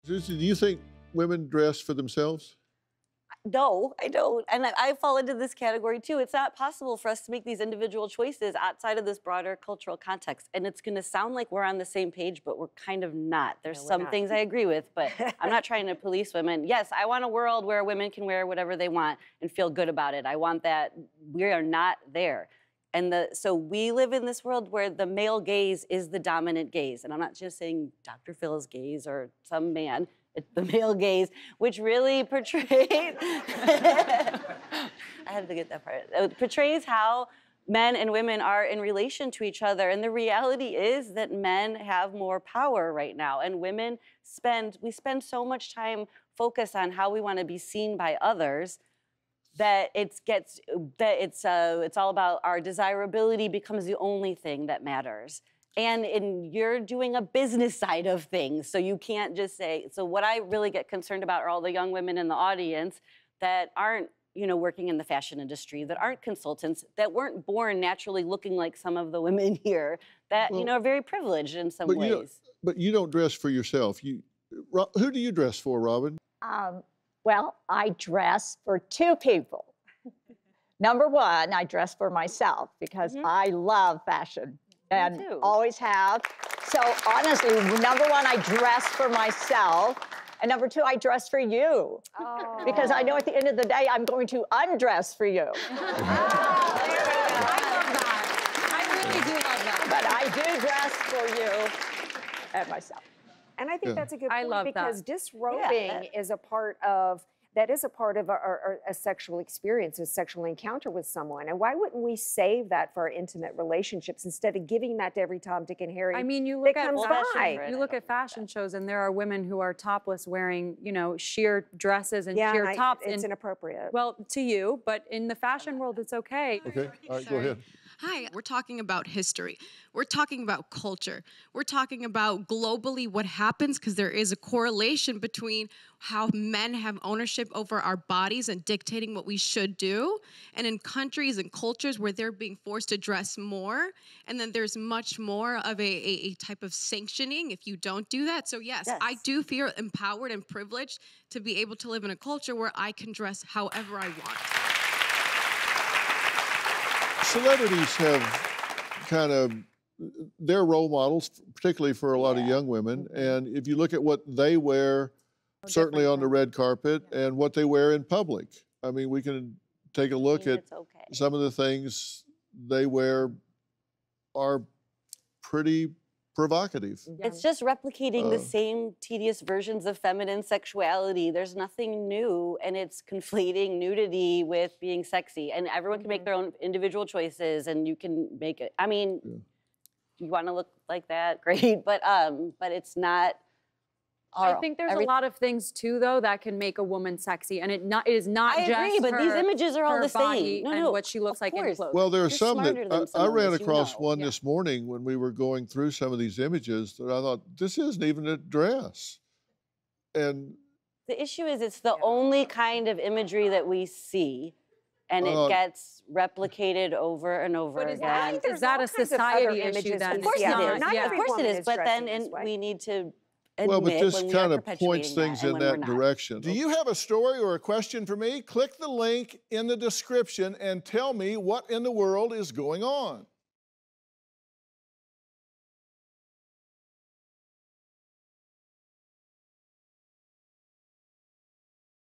Susie, do you think women dress for themselves? No, I don't. And I fall into this category too. It's not possible for us to make these individual choices outside of this broader cultural context. And it's going to sound like we're on the same page, but we're kind of not. There's some things I agree with, but I'm not trying to police women. Yes, I want a world where women can wear whatever they want and feel good about it. I want that. We are not there. And so we live in this world where the male gaze is the dominant gaze. And I'm not just saying Dr. Phil's gaze or some man. It's the male gaze, which really portrays, I had to get that part. It portrays how men and women are in relation to each other. And the reality is that men have more power right now. And women we spend so much time focused on how we want to be seen by others that it's all about our desirability becomes the only thing that matters. And you're doing a business side of things, so you can't just say, so what I really get concerned about are all the young women in the audience that aren't, working in the fashion industry, that aren't consultants, that weren't born naturally looking like some of the women here, that, are very privileged in some ways. But you don't dress for yourself. Who do you dress for, Robin? Well, I dress for two people. Number one, I dress for myself because I love fashion. And always have. So honestly, number one, I dress for myself. And number two, I dress for you. Oh. Because I know at the end of the day, I'm going to undress for you. I love that. I really do love that. But I do dress for you and myself. And I think that's a good point. I love because disrobing is a part of a sexual experience, a sexual encounter with someone. And why wouldn't we save that for our intimate relationships instead of giving that to every Tom, Dick, and Harry? I mean, you look at fashion shows, and there are women who are topless wearing, sheer dresses and sheer tops. It's inappropriate. Well, to you, but in the fashion world, it's okay. Okay, all right, go ahead. Hi, we're talking about history. We're talking about culture. We're talking about globally what happens, because there is a correlation between how men have ownership over our bodies and dictating what we should do, and in countries and cultures where they're being forced to dress more, and then there's much more of a type of sanctioning if you don't do that. So yes, I do feel empowered and privileged to be able to live in a culture where I can dress however I want. Celebrities have kind of, they're role models, particularly for a lot of young women. And if you look at what they wear, certainly on the red carpet, and what they wear in public, I mean, we can take a look at some of the things they wear are pretty provocative. It's just replicating the same tedious versions of feminine sexuality. There's nothing new, and it's conflating nudity with being sexy. And everyone can make their own individual choices, and you can make it. I mean, you want to look like that, great, but it's not. I think there's a lot of things too, though, that can make a woman sexy, and it is not just I agree, but these images are all the same. And what she looks like in clothes. Well, there are some that I ran across one this morning when we were going through some of these images that I thought, this isn't even a dress. And the issue is it's the only kind of imagery that we see, and it gets replicated over and over again. Is that a society issue then? Of course it is. Of course it is, but then we need to well, but this kind of points things in that direction. Do you have a story or a question for me? Click the link in the description and tell me what in the world is going on.